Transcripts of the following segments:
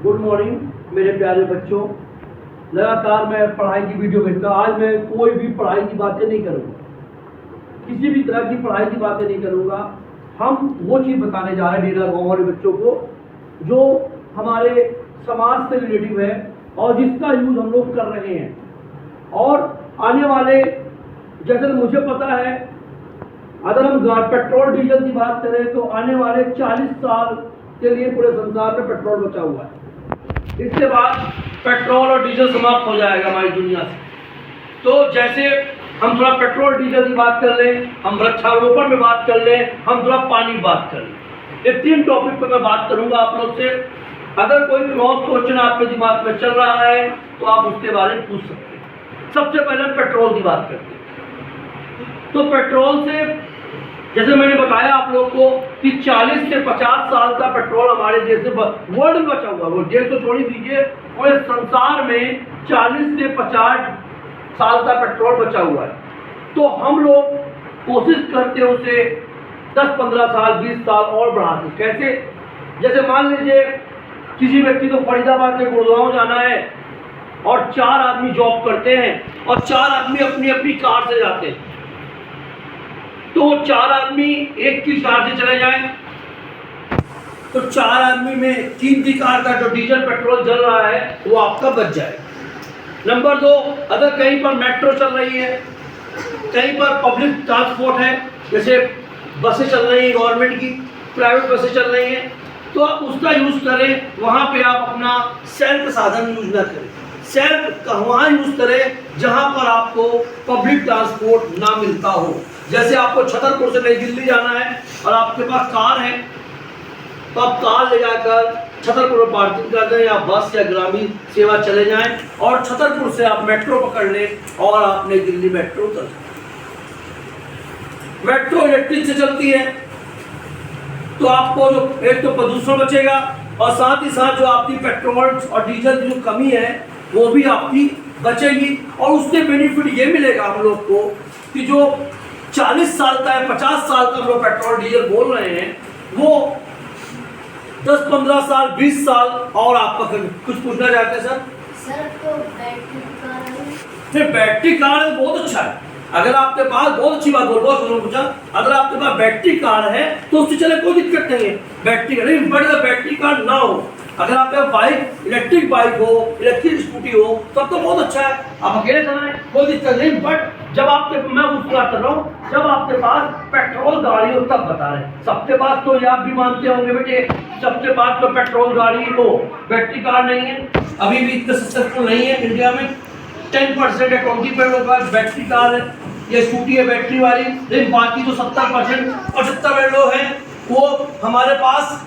Good morning मेरे प्यारे बच्चों। लगातार मैं पढ़ाई की वीडियो भेजता हूँ। आज मैं कोई भी पढ़ाई की बातें नहीं करूँगा, किसी भी तरह की पढ़ाई की बातें नहीं करूँगा। हम वो चीज़ बताने जा रहे हैं मेरा गाँव वाले बच्चों को जो हमारे समाज से रिलेटिव है और जिसका यूज़ हम लोग कर रहे हैं। और आने वाले, जैसे मुझे पता है, अगर हम पेट्रोल डीजल की बात करें तो आने वाले 40 साल के लिए पूरे संसार में पेट्रोल बचा हुआ है। इसके बाद पेट्रोल और डीजल समाप्त हो जाएगा हमारी दुनिया से। तो जैसे हम थोड़ा पेट्रोल डीजल की बात कर लें, हम वृक्षारोपण में बात कर लें, हम थोड़ा पानी की बात कर लें। ये 3 टॉपिक पर मैं बात करूंगा आप लोग से। अगर कोई क्रॉस क्वेश्चन आपके दिमाग में चल रहा है तो आप उसके बारे में पूछ सकते हैं। सबसे पहले पेट्रोल की बात करते हैं। तो पेट्रोल से, जैसे मैंने बताया आप लोग को कि 40 से 50 साल का पेट्रोल हमारे देश में वर्ल्ड में बचा हुआ है। वो देश तो छोड़ ही दीजिए, पूरे संसार में 40 से 50 साल का पेट्रोल बचा हुआ है। तो हम लोग कोशिश करते हैं उसे 10-15 साल 20 साल और बढ़ाते। कैसे? जैसे मान लीजिए किसी व्यक्ति को फरीदाबाद से गुड़गांव जाना है और 4 आदमी जॉब करते हैं और 4 आदमी अपनी अपनी कार से जाते हैं। तो 4 आदमी एक की कार से चले जाएं तो 4 आदमी में 3 की कार का जो डीजल पेट्रोल जल रहा है वो आपका बच जाएगा। नंबर 2, अगर कहीं पर मेट्रो चल रही है, कहीं पर पब्लिक ट्रांसपोर्ट है, जैसे बसें चल रही हैं गवर्नमेंट की, प्राइवेट बसें चल रही हैं, तो आप उसका यूज़ करें। वहाँ पे आप अपना सेल्फ साधन यूज़ ना करें। सेल्फ वहाँ यूज़ करें जहाँ पर आपको पब्लिक ट्रांसपोर्ट ना मिलता हो। जैसे आपको छतरपुर से नई दिल्ली जाना है और आपके पास कार है, तो आप कार ले जाकर छतरपुर में पार्किंग कर दें, या बस या ग्रामीण सेवा चले जाएं और छतरपुर से आप मेट्रो पकड़ लें और आप नई दिल्ली मेट्रो उतर जाएं। मेट्रो इलेक्ट्रिक से चलती है तो आपको जो एक तो प्रदूषण बचेगा और साथ ही साथ जो आपकी पेट्रोल और डीजल की जो कमी है वो भी आपकी बचेगी। और उससे बेनिफिट ये मिलेगा हम लोग को कि जो 40 साल का है, 50 साल का जो पेट्रोल डीजल बोल रहे हैं वो 10-15 साल 20 साल और आपका। कुछ पूछना चाहते हैं सर? तो बैटरी कार है। फिर बैटरी कार है, बहुत अच्छा है। अगर आपके पास, बहुत अच्छी बात बोल, बहुत सुनो पूछा, अगर आपके पास बैटरी कार है तो उससे चले कोई दिक्कत नहीं है। बैटरी कार नहीं, बट अगर बैटरी कार ना हो, अगर आपके बाइक, इलेक्ट्रिक बाइक हो, इलेक्ट्रिक स्कूटी हो, तब तो बहुत अच्छा है, आप अकेले चलाएं, कोई दिक्कत नहीं। बट जब आपके, मैं उसकी बात कर रहा हूँ, जब आपके पास पेट्रोल गाड़ी हो तब बता रहे हैं। सबके पास तो ये आप भी मानते होंगे बेटे, सबके पास तो पेट्रोल गाड़ी हो, बैटरी कार नहीं है। अभी भी इतना सक्सेसफुल नहीं है इंडिया में। 10% या 20% लोगों के पास बैटरी कार है, ये स्कूटी है बैटरी वाली। लेकिन बाकी जो 70% 75% लोग हैं वो हमारे पास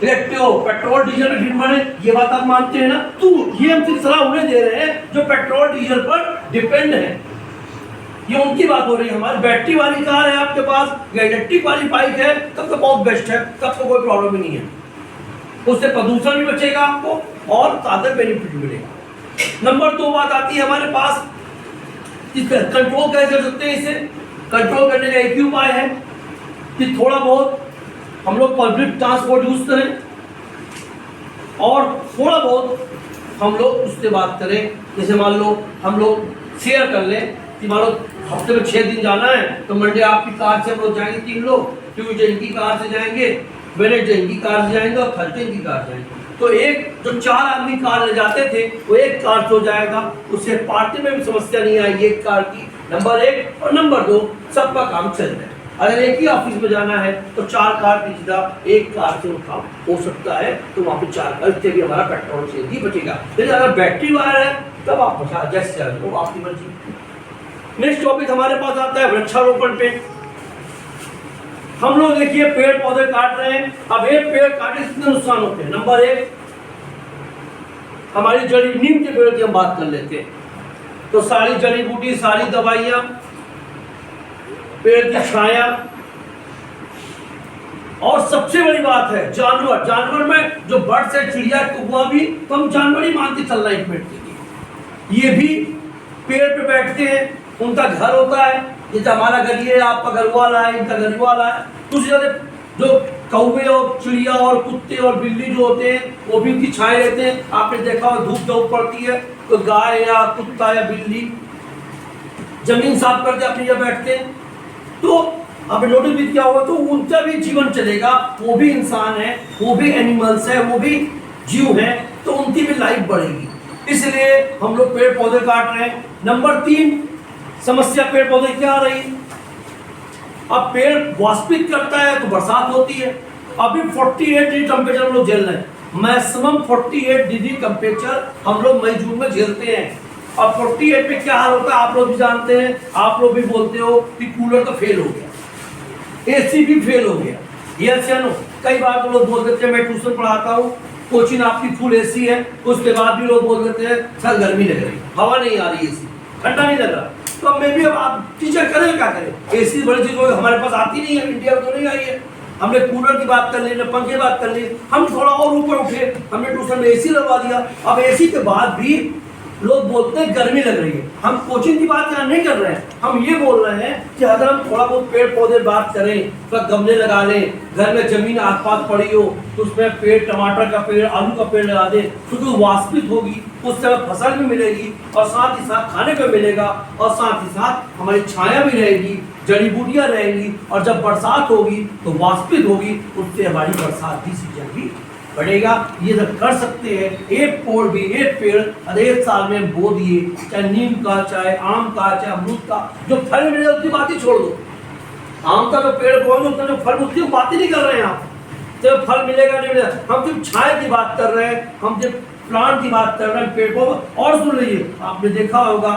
इलेक्ट्रिक पेट्रोल डीजल में फिर बने। ये बात आप मानते हैं ना? तो ये हम सिर्फ सलाह उन्हें दे रहे हैं जो पेट्रोल डीजल पर डिपेंड है। ये उनकी बात हो रही है। हमारी बैटरी वाली कार है आपके पास या इलेक्ट्रिक वाली बाइक है, तब तो बहुत बेस्ट है, तब तो कोई प्रॉब्लम ही नहीं है। उससे प्रदूषण भी बचेगा आपको और ज्यादा बेनिफिट मिलेगा। नंबर 2 बात आती है हमारे पास, कंट्रोल कैसे कर सकते हैं। इसे कंट्रोल करने का एक ही उपाय है कि थोड़ा बहुत हम लोग पब्लिक ट्रांसपोर्ट यूज करें और थोड़ा बहुत हम लोग उससे बात करें। जैसे मान लो हम लोग शेयर कर लें कि मान लो हफ्ते में 6 दिन जाना है तो मंडे आपकी कार से हम लोग जाएंगे 3 लोग, ट्यूजडे इनकी कार से जाएंगे, वेडनेसडे इनकी कार से जाएंगे और थर्सडे इनकी कार से जाएंगे। तो एक जो 4 आदमी कार ले जाते थे वो एक कार से हो जाएगा, उससे पार्टी में भी समस्या नहीं आएगी एक कार की। नंबर 1 और नंबर 2, सबका काम चल जाए। अगर एक ही ऑफिस में जाना है तो 4 कार की जगह एक कार से वो काम हो सकता है, तो वहाँ पे 4 कार से भी हमारा पेट्रोल से ही बचेगा। लेकिन अगर बैटरी वाला है तब आप बचा जैसे वो आपकी मर्जी। नेक्स्ट टॉपिक हमारे पास आता है वृक्षारोपण पे। हम लोग देखिए पेड़ पौधे काट रहे हैं। अब एक पेड़ काटे कितने नुकसान होते हैं। नंबर 1, हमारी जड़ी नीम के पेड़ की हम बात कर लेते हैं तो सारी जड़ी बूटी, सारी दवाइयाँ, पेड़ की छाया, और सबसे बड़ी बात है जानवर। जानवर में जो बर्ड्स है, चिड़िया, कौवा भी तो हम जानवर ही मानते चल रहे हैं पेड़ के लिए। ये भी पेड़ पे बैठते हैं, उनका घर होता है। जैसे हमारा घर, ये आपका घर वाला है, इनका घर वाला है। दूसरी तरह जो कौवे और चिड़िया और कुत्ते और बिल्ली जो होते हैं वो भी इनकी छाए रहते हैं। आपने देखा होगा धूप पड़ती है तो गाय या कुत्ता या बिल्ली जमीन साफ करके अपनी जगह बैठते हैं, तो आपने नोटिस भी किया होगा, तो उनका भी जीवन चलेगा, वो भी इंसान है, वो भी एनिमल्स है, वो भी जीव है, तो उनकी भी लाइफ बढ़ेगी। इसलिए हम लोग पेड़ पौधे काट रहे हैं। नंबर 3 समस्या पेड़ पौधे क्या आ रही? अब पेड़ वाष्पित करता है तो बरसात होती है। अभी 48 डिग्री टेम्परेचर हम लोग झेल रहे हैं, मैक्सिमम 48 डिग्री टेम्परेचर हम लोग मई जून में झेलते हैं। अब 48 पे क्या हाल होता है आप लोग भी जानते हैं, आप लोग भी बोलते हो कि कूलर तो फेल हो गया, एसी भी फेल हो गया, यस या नो? कई बार तो लोग बोल देते हैं, मैं ट्यूशन पढ़ाता हूँ, कोचिंग आपकी फुल एसी है, उसके बाद भी लोग बोल देते हैं सर गर्मी लग रही, हवा नहीं आ रही, एसी ठंडा नहीं लग रहा। तो अब मैं भी, अब आप टीचर करें क्या करें? एसी बड़ी चीज हमारे पास आती नहीं है, इंडिया में तो नहीं आई है। हमने कूलर की बात कर ली, पंखे की बात कर ली, हम थोड़ा और ऊपर उठे, हमने ट्यूशन में एसी लगवा दिया। अब एसी के बाद भी लोग बोलते हैं गर्मी लग रही है। हम कोचिंग की बात यहाँ नहीं कर रहे हैं, हम ये बोल रहे हैं कि अगर हम थोड़ा बहुत पेड़ पौधे बात करें, थोड़ा गमले लगा लें, घर में जमीन आसपास पड़ी हो तो उसमें पेड़, टमाटर का पेड़, आलू का पेड़ लगा दें, तो जो वाष्पित होगी उससे फसल भी मिलेगी और साथ ही साथ खाने को मिलेगा और साथ ही साथ हमारी छाया भी रहेगी, जड़ी बूटियाँ रहेंगी, और जब बरसात होगी तो वाष्पित होगी, उससे हमारी बरसात की सीजन भी बढ़ेगा। ये जब कर सकते हैं, एक पेड़ अरे 1 साल में बो दिए, चाहे नीम का, चाहे आम का, चाहे अमरूद का, जो फल मिले उसकी बात ही छोड़ दो। आम का जो पेड़ बोल उसका जो फल, उसकी बात ही नहीं कर रहे हैं आप, तो फल मिलेगा नहीं मिलेगा। हम सिर्फ छाया की बात कर रहे हैं, हम सिर्फ प्लांट की बात कर रहे हैं, पेड़ पौधे। और सुन लीजिए, आपने देखा होगा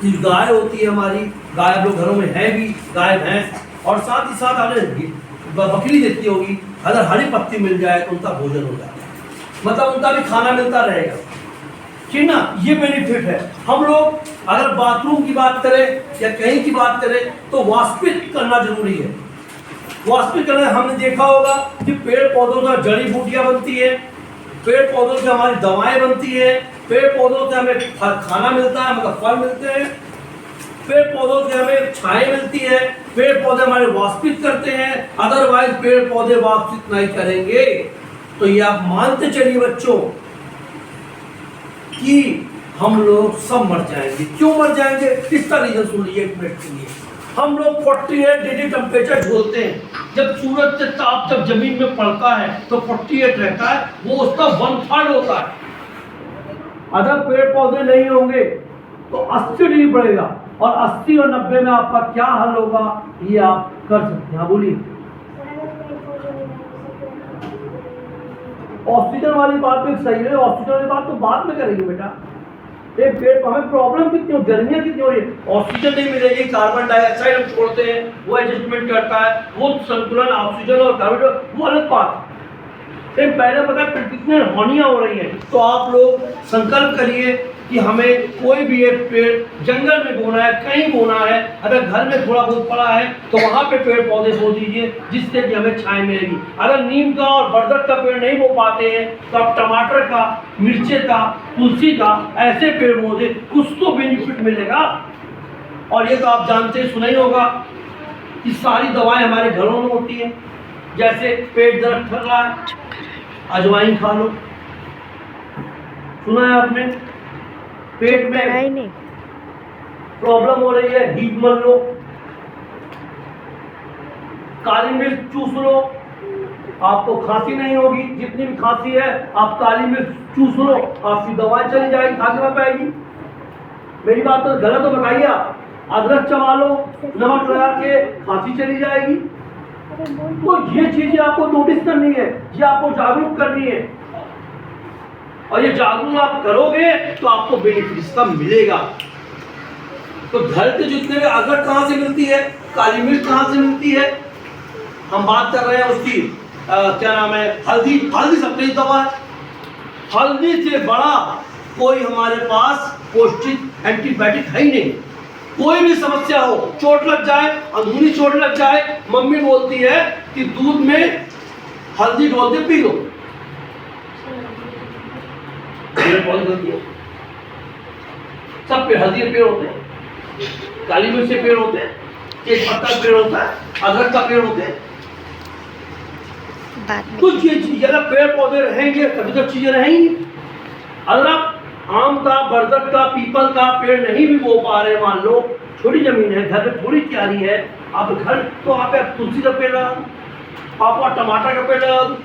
कि गाय होती है हमारी, गाय आप लोग घरों में है भी, गाय भैंस, और साथ ही साथ आपने बकरी देखती होगी, अगर हरी पत्ती मिल जाए तो उनका भोजन हो जाता है, मतलब उनका भी खाना मिलता रहेगा, ठीक ना? ये बेनिफिट है। हम लोग अगर बाथरूम की बात करें या कहीं की बात करें तो वाष्पित करना जरूरी है। वाष्पित करना, हमने देखा होगा कि पेड़ पौधों से जड़ी बूटियां बनती है, पेड़ पौधों से हमारी दवाएं बनती है, पेड़ पौधों से हमें खाना मिलता है, मतलब फल मिलते हैं, पेड़ पौधों से हमें छाया मिलती है, पेड़ पौधे हमारे वाष्पित करते हैं। अदरवाइज पेड़ पौधे वाष्पित नहीं करेंगे तो ये आप मानते चलिए बच्चों कि हम लोग सब मर जाएंगे। क्यों मर जाएंगे? इसका रीजन सुन लीजिए 1 मिनट के लिए। हम लोग 48 डिग्री टेम्परेचर झेलते हैं, जब सूरज से ताप जब जमीन में पड़ता है तो 48 रहता है, वो उसका 1/3 होता है। अगर पेड़ पौधे नहीं होंगे तो 80 डिग्री बढ़ेगा, और 80 और 90 में आपका क्या हल होगा ये आप कर सकते हैं। बोलिए। ऑक्सीजन वाली बात भी सही है, ऑक्सीजन वाली बात तो बाद में करेंगे बेटा। एक पेड़, हमें प्रॉब्लम कितनी हो, गर्मियाँ कितनी हो रही है, ऑक्सीजन नहीं मिलेगी, कार्बन डाइऑक्साइड हम छोड़ते हैं, वो एडजस्टमेंट करता है, वो संतुलन ऑक्सीजन और कार्बन, वो अलग बात। एक पहले पता है कितने हानियाँ हो रही हैं, तो आप लोग संकल्प करिए कि हमें कोई भी एक पेड़ जंगल में बोना है, कहीं बोना है, अगर घर में थोड़ा बहुत पड़ा है तो वहाँ पे पेड़ पौधे बो दीजिए, जिससे कि हमें छाया मिलेगी। अगर नीम का और बरगद का पेड़ नहीं बो पाते हैं तो आप टमाटर का, मिर्चे का, तुलसी का, ऐसे पेड़ बो दे, कुछ तो बेनिफिट मिलेगा। और ये तो आप जानते हैं, सुना ही होगा कि सारी दवाएं हमारे घरों में होती हैं। जैसे पेट दर्द कर रहा है, अजवाइन खा लो, सुना है आपने? पेट में प्रॉब्लम हो रही है, हीट मल लो, काली मिर्च चूस लो, आपको खांसी नहीं होगी। जितनी भी खांसी है आप काली मिर्च चूस लो, आपकी दवाएं चली जाएगी, खांसी में पाएगी। मेरी बात तो गलत तो बताइए आप। अदरक चबा लो, नमक लगा के, खांसी चली जाएगी। तो ये चीजें आपको नोटिस करनी है, ये आपको जागरूक करनी है, और ये जागरूक आप करोगे तो आपको बेनिफिट इसका मिलेगा। तो घर के जितने भी अदरक कहाँ से मिलती है, काली मिर्च कहाँ से मिलती है, हम बात कर रहे हैं उसकी क्या नाम है, हल्दी। हल्दी सबसे तेज दवा है। हल्दी से बड़ा कोई हमारे पास पौष्टिक एंटीबायोटिक है ही नहीं। कोई भी समस्या हो, चोट लग जाए, अंदरूनी चोट लग जाए, मम्मी बोलती है कि दूध में हल्दी डाल के पी लो। सब पे हल्दी के पेड़ होते हैं, काली मिर्च के पेड़ होते हैं, तेज पत्ता का पेड़ होता है, अदरक का पेड़ होते हैं। बाद में कुछ ये चीज अगर पेड़ पौधे रहेंगे तभी तो चीजें रहेंगी। अगर आप आम का, बरगद का, पीपल का पेड़ नहीं भी बो पा रहे, मान लो छोटी जमीन है, घर में थोड़ी क्यारी है, आप घर तो आप तुलसी का पेड़ लगा दो, आप टमाटर का पेड़ लगा दो,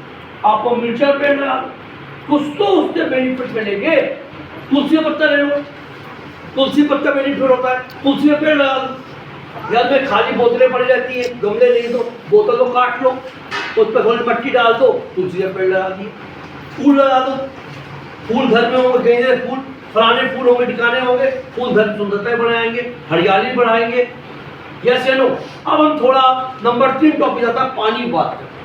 आपको मिर्चा का पेड़ लगा दो, कुछ तो उससे बेनिफिट मिलेंगे। तुलसी का पत्ता ले लो, तुलसी पत्ता बेनिफिट होता है, तुलसी का पेड़ लगा दो। घर में खाली बोतलें पड़ी रहती हैं, गमले नहीं तो बोतल को काट लो, उस पर थोड़ी मिट्टी डाल दो, तुलसी का पेड़ लगा दिए। फूल लगा दो, फूल घर में होंगे, गेंदे फूल, फलाने फूल होंगे, ठिकाने होंगे, फूल घर की सुंदरता बढ़ाएंगे, हरियाली बढ़ाएंगे। यस या नो? अब हम थोड़ा नंबर 3 टॉपिक आता है, पानी की बात करते हैं।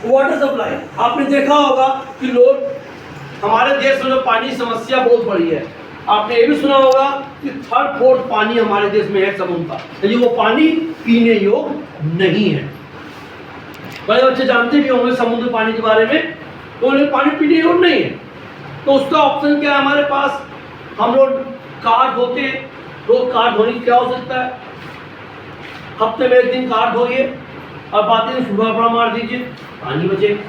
Water supply. आपने देखा होगा कि लोग, हमारे देश में जो पानी समस्या बहुत बड़ी है, आपने ये भी सुना होगा कि 3rd 4th पानी हमारे देश में है समुद्र का, लेकिन वो पानी पीने योग्य नहीं है। बड़े बच्चे जानते भी होंगे समुद्र पानी के बारे में, तो उन्हें पानी पीने योग्य नहीं है। तो उसका ऑप्शन क्या है हमारे पास? हम लोग कार धोते हैं, रोज कार धोने की क्या हो सकता है? हफ्ते में 1 दिन कार धोइए और बाकी दिन सुबह कपड़ा मार दीजिए, पानी बचे।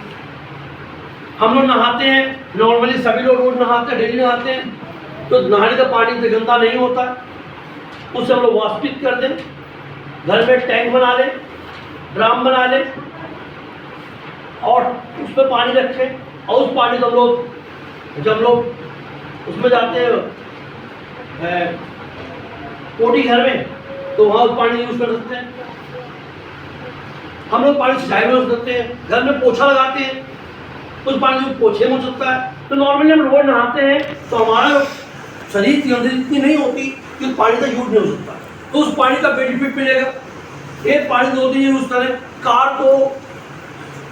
हम लोग नहाते हैं, नॉर्मली सभी लोग रोज नहाते हैं, डेली नहाते हैं, तो नहाने का पानी तो गंदा नहीं होता है, उसे हम लोग वाष्पित कर दें, घर में टैंक बना लें, ड्राम बना लें और उस पर पानी रखें, और उस पानी को हम लोग, जब हम लोग उसमें जाते हैं पोटी घर में, तो वहाँ उस पानी यूज कर सकते हैं। हम लोग पानी सिंचाई में यूज करते हैं, घर में पोछा लगाते हैं, उस पानी को पोछे में हो सकता है। तो नॉर्मली हम रोज नहाते हैं तो हमारा शरीर की अंदर इतनी नहीं होती कि उस पानी का यूज नहीं हो सकता, तो उस पानी का बेनिफिट मिलेगा। एक पानी 2 दिन यूज करें, कार को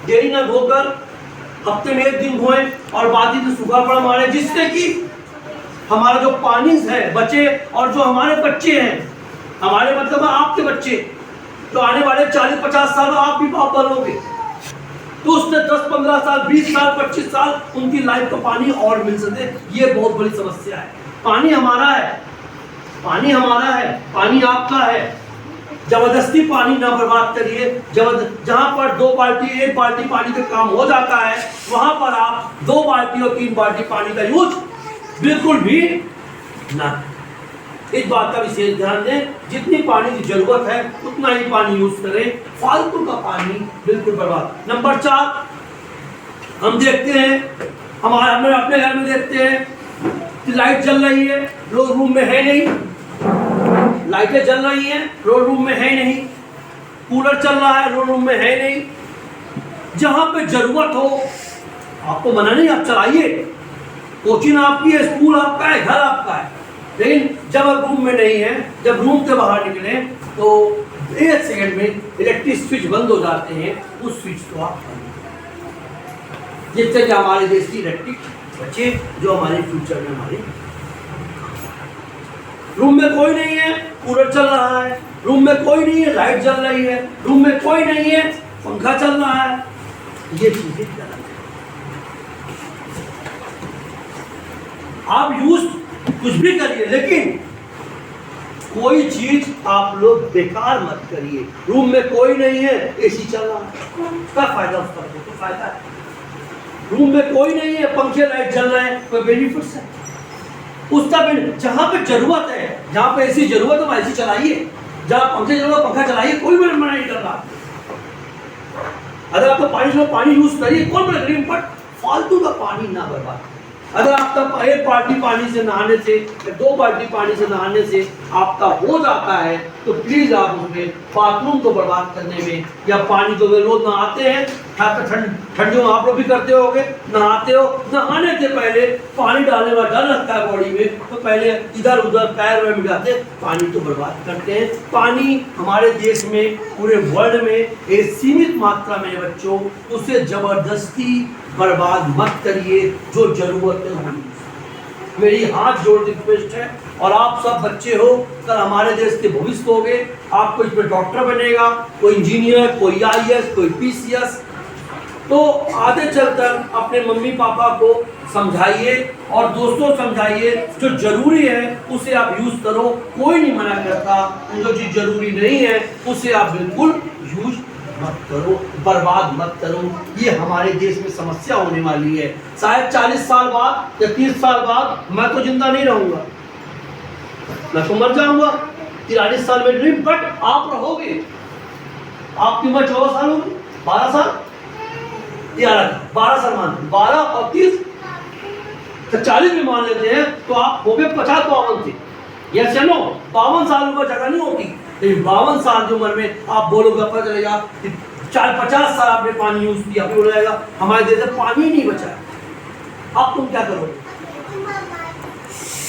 डेली ना धोकर हफ्ते में 1 दिन धोएं और बाकी दिन सूखा कपड़ा मारें, जिससे कि हमारा जो पानी है बचे, और जो हमारे बच्चे हैं, हमारे मतलब आपके बच्चे जो आने वाले 40-50 साल में आप भी बाप बनोगे, तो उससे 10-15 साल, 20 साल, 25 साल उनकी लाइफ का पानी और मिल सके। ये बहुत बड़ी समस्या है। पानी हमारा है, पानी हमारा है, पानी आपका है। जबरदस्ती पानी ना बर्बाद करिए। जहाँ पर 2 बाल्टी 1 बाल्टी पानी का काम हो जाता है, वहाँ पर आप 2 बाल्टी और 3 बाल्टी पानी का यूज बिल्कुल भी ना। इस बात का विशेष ध्यान दें, जितनी पानी की जरूरत है उतना ही पानी यूज करें, फालतू का पानी बिल्कुल बर्बाद। नंबर 4, हम देखते हैं, हमें अपने घर में देखते हैं कि लाइट जल रही है, लोग रूम में है नहीं, लाइटें जल रही हैं, लोग रूम में है नहीं, कूलर चल रहा है, लोग रूम में है नहीं। जहाँ पे जरूरत हो, आपको मना नहीं, आप चलाइए, कोचिंग आपकी है, स्कूल आपका है, घर आपका है, लेकिन जब आप रूम में नहीं है, जब रूम से बाहर निकले तो 1 सेकंड में इलेक्ट्रिक स्विच बंद हो जाते हैं, उस स्विच को आप जिससे कि हमारे देश की इलेक्ट्रिक बचे, जो हमारे फ्यूचर में हमारे रूम में कोई नहीं है, कूलर चल रहा है, रूम में कोई नहीं है, लाइट जल रही है, रूम में कोई नहीं है, पंखा चल रहा है, ये चीजें गलत है। आप यूज कुछ भी करिए, लेकिन कोई चीज आप लोग बेकार मत करिए। रूम में कोई नहीं है, एसी चल रहा है, क्या फायदा उसका? तो फायदा है। रूम में कोई नहीं है, पंखे लाइट चल रहे हैं, कोई बेनिफिट्स है उसका। जहाँ पे जरूरत है, जहाँ पे ऐसी जरूरत है वहाँ ऐसी चलाइए, जहाँ पंखे जरूरत पंखा चलाइए, कोई मना नहीं कर रहा। अगर आपका पानी यूज करिए, कौन मना करिए, बट फालतू का पानी ना बर्बाद। अगर आपका 1 बाल्टी पानी से नहाने से या 2 बाल्टी पानी से नहाने से आपका हो जाता है, तो प्लीज आप उसमें बाथरूम को बर्बाद करने में, या पानी जो वे लोग नहाते हैं, ठंडियों में आप लोग भी करते होगे, नहाते हो, नहाने से पहले पानी डालने का डर लगता है बॉडी में, तो पहले इधर उधर पैर में मिलाते पानी तो बर्बाद करते हैं। पानी हमारे देश में, पूरे वर्ल्ड में एक सीमित मात्रा में बच्चों, उसे जबरदस्ती बर्बाद मत करिए, जो जरूरत है। मेरी हाथ जोड़ रिक्वेस्ट है, और आप सब बच्चे हो, कल हमारे देश के भविष्य होगे। आप कोई इसमें डॉक्टर बनेगा, कोई इंजीनियर, कोई IAS, कोई PCS, तो आगे चलकर अपने मम्मी पापा को समझाइए और दोस्तों समझाइए, जो जरूरी है उसे आप यूज करो, कोई नहीं मना करता। जो चीज जरूरी नहीं है उसे आप बिल्कुल यूज मत करो, बर्बाद मत करो। ये हमारे देश में समस्या होने वाली है। शायद 40 साल बाद या 30 साल बाद मैं तो जिंदा नहीं रहूंगा, मैं तो मर जाऊंगा 43 साल में ड्रीम, बट आप रहोगे। आपकी उम्र 14 साल होगी, 12 साल, 12 साल मान 12 और 30 तो 40 में मान लेते हैं, तो आप हो गए 50-52 से। यस या नो? 52 साल उम्र ज्यादा नहीं होती, लेकिन 52 साल की उम्र में आप बोलोगे, पता चलेगा कि 50 साल आपने पानी यूज किया, फिर हो जाएगा हमारे देश में पानी नहीं बचा। अब तुम क्या करोगे?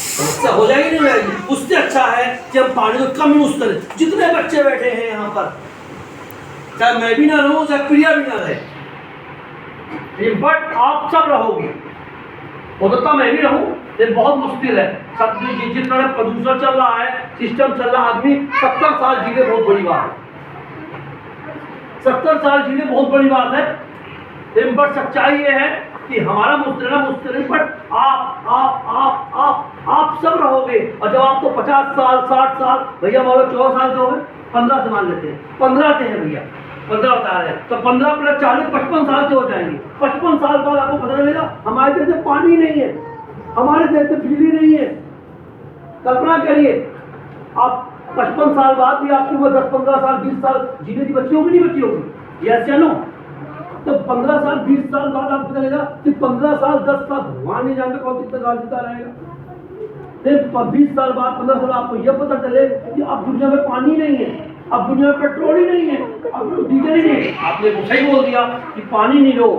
समस्या हो जाएगी नहीं जाएगी? उससे अच्छा है कि हम पानी को कम यूज करें। जितने बच्चे बैठे हैं यहाँ पर, चाहे मैं भी ना रहूं, चाहे प्रिया भी ना रहे, बट आप सब रहोगे। हो सकता मैं भी रहूं, ये बहुत मुश्किल है। सब जिस तरह प्रदूषण चल रहा है, सिस्टम चल रहा है, आदमी 70 साल जीने बहुत बड़ी बात है। 70 साल जीने बहुत बड़ी बात है। लेकिन बट सच्चाई ये है कि हमारा मुश्किल, बट आप सब रहोगे। और जब आप तो 50 साल 60 साल, भैया मान लो 14 साल के हो गए, 15 से मान लेते हैं, 15 से हैं भैया, 15 बता रहे हैं, तो 15 + 40 55 साल के हो जाएंगे। 55 साल बाद आपको पता चलेगा हमारे देश में पानी नहीं है, हमारे देश में बिजली नहीं है। कल्पना करिए, आप 55 साल बाद भी आपकी उम्र 10-15 साल 20 साल जीने की बच्ची होगी, नहीं बच्ची होगी? यस या नो? तो 15 साल 20 साल बाद आपको पता चलेगा कि 15 साल 10 साल भगवान नहीं जानते कौन कितना साल जीता रहेगा। फिर 20 साल बाद 15 साल आपको यह पता चले कि अब दुनिया में पानी नहीं है, अब दुनिया में पेट्रोल ही नहीं है, अब डीजल ही नहीं है। आपने वो सही बोल दिया कि पानी नहीं लो,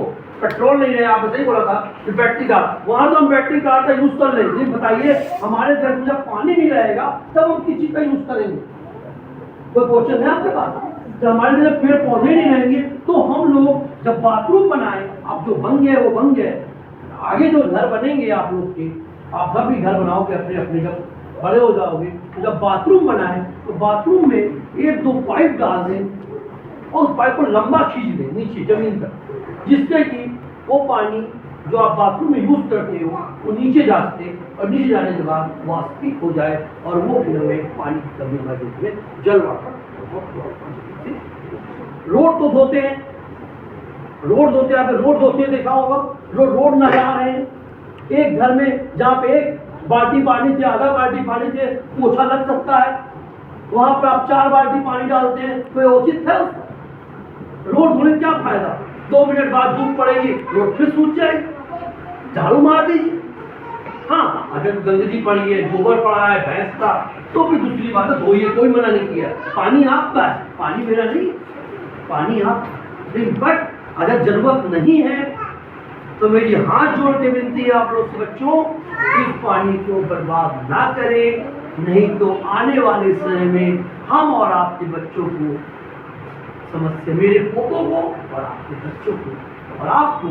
पेट्रोल नहीं है, आपने सही बोला था कि बैटरी कार, वहां तो हम बैटरी कार का यूज कर लेंगे। बताइए हमारे देश में जब पानी नहीं रहेगा तब हम किस चीज का यूज करेंगे? कोई क्वेश्चन है आपके पास? जब हमारे देश में पेड़ पौधे नहीं रहेंगे तो हम लोग जब बाथरूम बनाए, अब जो बन गए वो बन गए, आगे जो घर बनेंगे आप लोग के, आप सब भी घर बनाओगे अपने अपने, जब बड़े हो जाओगे तो जब बाथरूम बनाए तो बाथरूम में 1-2 पाइप डाल दें और उस पाइप को लंबा खींच दें नीचे जमीन तक, जिससे कि वो पानी जो आप बाथरूम में यूज करते हो वो नीचे जाते, और नीचे जाने के बाद वाष्पित हो जाए और वो फिर हमें पानी की कमी महसूस में जल वाटर। रोड तो धोते हैं, रोड धोते हैं, रोड धोते देखा होगा, रोड नहला रहे हैं। एक घर में जहाँ पे एक बाल्टी पानी से, आधा बाल्टी पानी से पोछा लग सकता है, वहां पर आप 4 बाल्टी पानी डालते हैं, कोई औचित्य है उसका? रोड धोने क्या फायदा? 2 मिनट बाद धूप पड़ेगी, रोड फिर सूख जाएगी, झाड़ू मार दीजिए। हाँ, अगर गंदगी पड़ी है, गोबर पड़ा है भैंस का, तो फिर दूसरी बात है, धोइए, कोई मना नहीं किया। पानी आपका है, पानी मेरा नहीं, पानी आप। बट अगर जरूरत नहीं है तो मेरी हाथ जोड़ के विनती है आप लोग से बच्चों, इस पानी को बर्बाद ना करें, नहीं तो आने वाले समय में हम और आपके बच्चों को समस्या, मेरे पोतों को और आपके बच्चों को और आपको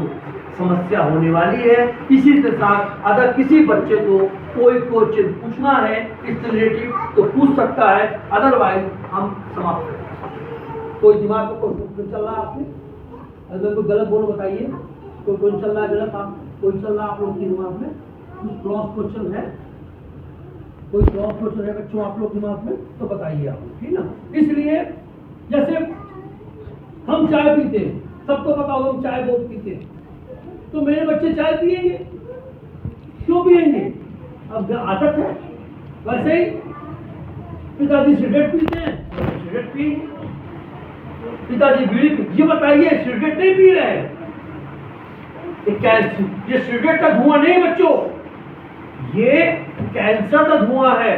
समस्या होने वाली है। इसी के साथ अगर किसी बच्चे को कोई क्वेश्चन पूछना है इस रिलेटिव तो पूछ सकता है, अदरवाइज हम समाप्त करें। कोई दिमाग में क्वेश्चन चल रहा है आपने? अगर कोई गलत बोलो बताइए, कोई क्वेश्चन चल रहा है गलत, आप कोई चल रहा है आप लोग के दिमाग में? कुछ क्रॉस क्वेश्चन है? कोई क्रॉस क्वेश्चन है बच्चों आप लोग दिमाग में तो बताइए आप, ठीक ना? इसलिए जैसे हम चाय पीते हैं, सबको पता होगा हम चाय बहुत पीते हैं, तो मेरे बच्चे चाय पिएंगे, क्यों पिएंगे? अब आदत है। वैसे ही पिताजी सिगरेट पीते हैं, सिगरेट पिएंगे, पिताजी बीड़ी पी, ये बताइए सिगरेट नहीं पी रहे हैं? ये सिगरेट का धुआं नहीं बच्चों, ये कैंसर का धुआं है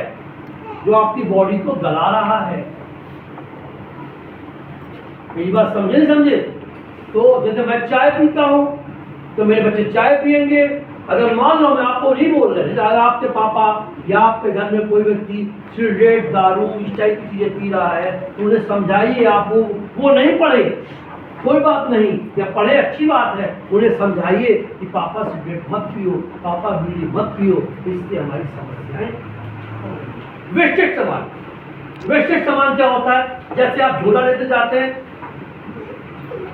जो आपकी बॉडी को गला रहा है। मेरी बात समझे नहीं समझे? तो जैसे मैं चाय पीता हूं तो मेरे बच्चे चाय पिएंगे। अगर मान लो मैं आपको नहीं बोल रहे, अगर आपके पापा या आपके घर में कोई व्यक्ति सिगरेट दारू इस टाइप की चीजें पी रहा है तो उन्हें समझाइए। आप वो नहीं पढ़े कोई बात नहीं, या पढ़े अच्छी बात है, उन्हें समझाइए कि पापा सिगरेट मत पियो, पापा बीड़ी मत पियो, इससे हमारी समस्याएं। वेस्टेज सामान, वेस्टेज सामान क्या होता है? जैसे आप झोला लेते जाते हैं,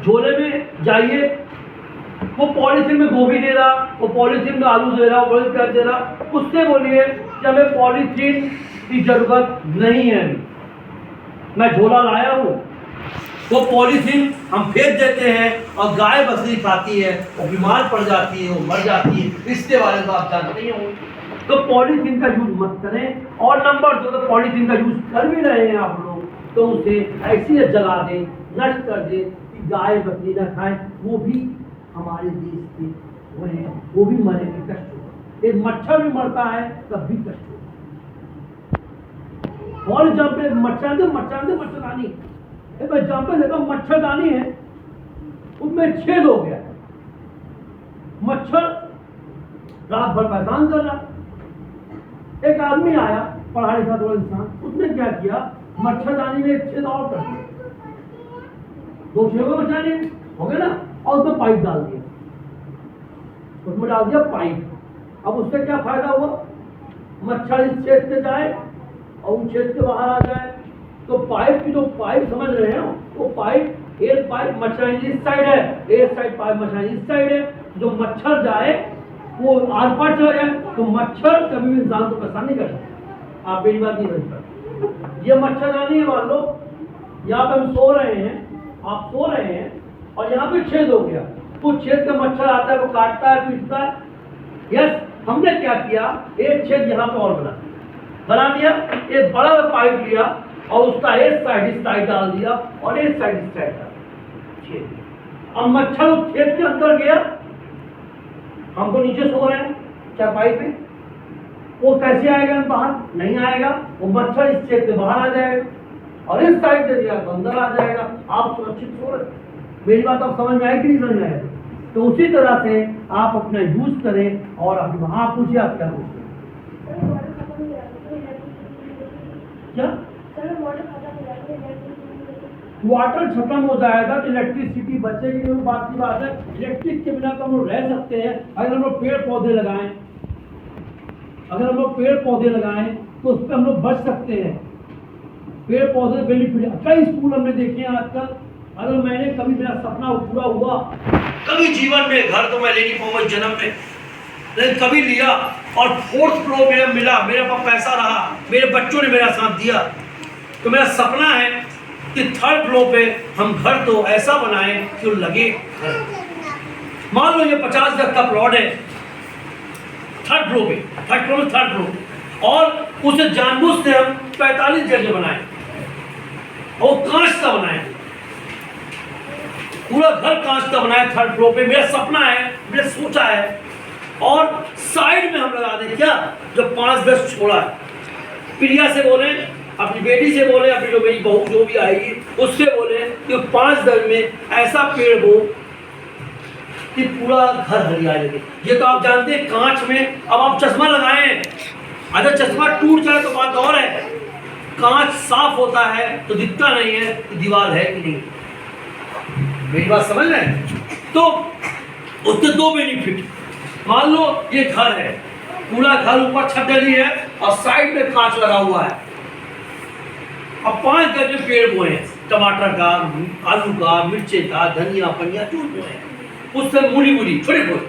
झोले में जाइए, वो पॉलीथीन में गोभी दे रहा, वो पॉलीथीन में आलू दे रहा, वो पॉलीथीन प्याज दे रहा, उससे बोलिए कि हमें पॉलीथीन की जरूरत नहीं है। मैं झोला लाया हूँ, वो पॉलीथीन हम फेंक देते हैं और गाय बकरी खाती है, वो बीमार पड़ जाती है, वो मर जाती है। इसके बारे में आप जानते ही होंगे। तो पॉलीथीन का यूज मत करें। और नंबर 2, तो पॉलीथीन का यूज कर भी रहे हैं आप लोग, तो उसे ऐसी जला दें, नष्ट कर दें कि गाय बकरी न खाएं। वो भी हमारे देश के वो हैं, वो भी मरेंगे, कष्ट होगा। एक मच्छर भी मरता है तब भी कष्ट होगा। और जब पे मच्छरदानी जहाँ पे देखा मच्छरदानी है, उसमें छेद हो गया, मच्छर रात भर परेशान कर रहा। एक आदमी आया, पढ़ा लिखा थोड़ा इंसान, उसने क्या किया, मच्छरदानी में एक छेद और कर दिया, 2 छेद मच्छरदानी हो गया ना, और उसमें पाइप डाल दिया, उसमें डाल दिया पाइप। अब उससे क्या फायदा हुआ, मच्छर इस छेद से जाए और उस छेद से बाहर आ जाए। तो पाइप की जो पाइप समझ रहे हैं, वो पाइप, एक पाइप मच्छरदानी इस साइड है, एक साइड पाइप मच्छरदानी इस साइड है। जो मच्छर जाए वो आर पार चला जाए, तो मच्छर कभी भी इंसान को परेशान नहीं कर सकता। आप मेरी बात नहीं समझ पाते। ये मच्छरदानी है, मान लो यहाँ पे हम सो रहे हैं, आप सो रहे हैं और यहाँ पे छेद हो गया, तो छेद का मच्छर आता है, वो काटता है, पीटता है। यस, हमने क्या किया, एक छेद यहाँ पे और बना दिया, एक बड़ा पाइप लिया और उसका एक साइड इस साइड डाल दिया और एक साइड इस साइड डाल दिया। अब मच्छर उस छेद के अंदर गया, हमको नीचे सो रहे हैं क्या पाइप में, वो कैसे आएगा बाहर, नहीं आएगा। वो मच्छर इस छेद से बाहर आ जाएगा और इस साइड से दिया तो अंदर आ जाएगा। आप सुरक्षित सो रहे। मेरी बात आप समझ में आई कि नहीं समझ में आएगी? तो उसी तरह से आप अपना यूज करें। और अभी वहां पूछिए, आप क्या पूछिए, क्या वाटर खत्म हो जाएगा तो इलेक्ट्रिसिटी बचेगी नहीं, बात की बात है। इलेक्ट्रिक के बिना तो हम लोग रह सकते हैं अगर हम लोग पेड़ पौधे लगाएं, अगर हम लोग पेड़ पौधे लगाएं तो उस पर हम लोग बच सकते हैं। पेड़ पौधे बेनिफिट, कई स्कूल हमने देखे हैं आजकल। अगर मैंने कभी मेरा सपना पूरा हुआ, कभी जीवन में घर तो मैं ले नहीं पाऊंगा जन्म में, लेकिन कभी लिया और 4th फ्लोर में मिला, मेरे पास पैसा रहा, मेरे बच्चों ने मेरा साथ दिया, तो मेरा सपना है कि 3rd फ्लोर पे हम घर तो ऐसा बनाएं कि वो लगे घर। मान लो ये 50 गज का प्लॉट है 3rd फ्लोर पे, 3rd फ्लोर में 3rd फ्लोर, और उसे जानबूझ से हम 45 गज बनाए और कांच का बनाए, पूरा घर कांच का बनाया 3rd फ्लोर पे। मेरा सपना है, मैंने सोचा है। और साइड में हम लगा दें क्या, जो 5 गज छोड़ा है, प्रिया से बोले, अपनी बेटी से बोले, अपनी जो मेरी बहू जो भी आएगी उससे बोले कि 5 गज में ऐसा पेड़ हो कि पूरा घर हरियाली लगे। ये तो आप जानते हैं कांच में, अब आप चश्मा लगाएं, अगर चश्मा टूट जाए तो बात और है, कांच साफ होता है तो दिखता नहीं है कि दीवार है कि नहीं। मेरी बात समझ रहे हैं? तो उसके 2 बेनिफिट, मान लो ये घर है, पूरा घर ऊपर छत डली है और साइड में कांच लगा हुआ है, अब 5 गज में पेड़ बोए हैं, टमाटर का, आलू का, मिर्चे का, धनिया पनिया जो बोए हैं, उससे मूली छोटे फूल,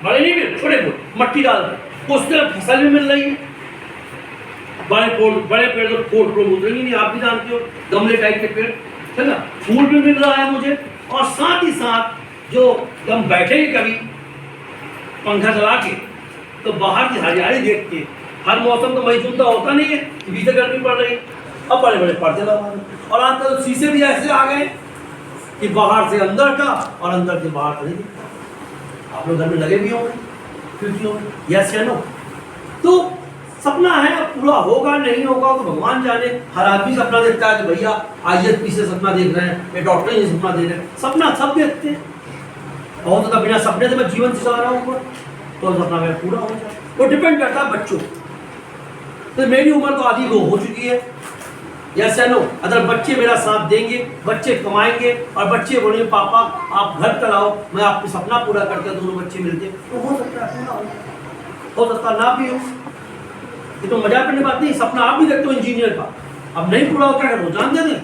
बड़े नहीं मिल, छोटे फूल मट्टी डाल रहे, उससे फसल भी मिल रही है। बड़े पेड़ तो फूल उतरेंगे नहीं, आप भी जानते हो, गमले टाइप के पेड़, है ना, फूल भी मिल रहा है मुझे। और साथ ही साथ जो हम बैठेंगे कभी पंखा चला के, तो बाहर की हरियाली देख के, हर मौसम तो मई जून तो होता नहीं है, भीतर गर्मी पड़ रही है, अब बड़े बड़े पर्दे लगा रहे। और आजकल तो शीशे भी ऐसे आ गए कि बाहर से अंदर का और अंदर से बाहर का नहीं दिखता। आप लोग घर में लगे भी होंगे, क्योंकि होंगे, यस या नो? तो सपना है, पूरा होगा नहीं होगा तो भगवान जाने। हर आदमी सपना देखता है कि भैया IAS से सपना देख रहे हैं, ये डॉक्टर से सपना देख रहे हैं, सपना सब देखते हैं। और तो बिना सपने से मैं जीवन से जा रहा हूँ तो सपना मेरा पूरा हो जाए। वो डिपेंड करता है बच्चों। तो मेरी उम्र तो आधी हो चुकी है, यस या नो? अगर बच्चे मेरा साथ देंगे, बच्चे कमाएंगे और बच्चे बोलेंगे पापा आप घर चलाओ, मैं आपको सपना पूरा करता, दोनों बच्चे मिलते, तो हो सकता है पूरा हो सकता ना भी हो। ये तो मजाक करने बात नहीं, सपना आप भी देखते हो इंजीनियर का, अब नहीं पूरा होता है तो जान दे दें,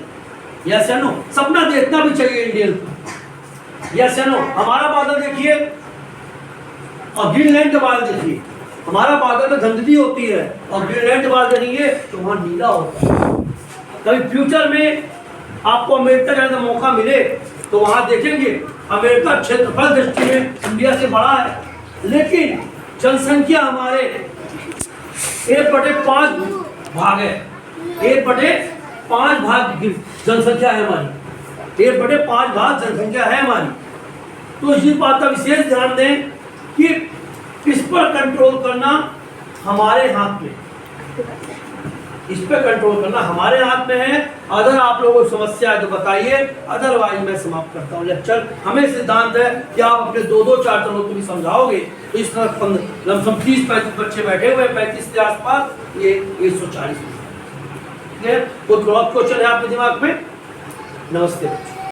यस या नो? सपना देखना भी चाहिए इंडियन को, यस या नो? हमारा बादल देखिए और ग्रीनलैंड के बादल देखिए, हमारा बादल में गंदगी होती है और ग्रीनलैंड के बादल देखेंगे तो वहाँ नीला होता है। कभी फ्यूचर में आपको अमेरिका जाने का मौका मिले तो वहां देखेंगे अमेरिका क्षेत्रफल दृष्टि में इंडिया से बड़ा है, लेकिन जनसंख्या हमारे 1/5 भाग है। 1/5 भाग की जनसंख्या है हमारी, 1/5 भाग जनसंख्या है हमारी। तो इस बात का विशेष ध्यान दें कि इस पर कंट्रोल करना हमारे हाथ में, इस पर कंट्रोल करना हमारे हाथ में है। अगर आप लोगों को समस्या है तो बताइए, अदरवाइज मैं समाप्त करता हूँ लेक्चर। हमें सिद्धांत है कि आप अपने 2-2 4 को भी समझाओगे तो इस तरह 30-35 बच्चे बैठे हुए 35 के आसपास, ये 140 है। कोई क्रॉस क्वेश्चन है आपके दिमाग में? नमस्ते।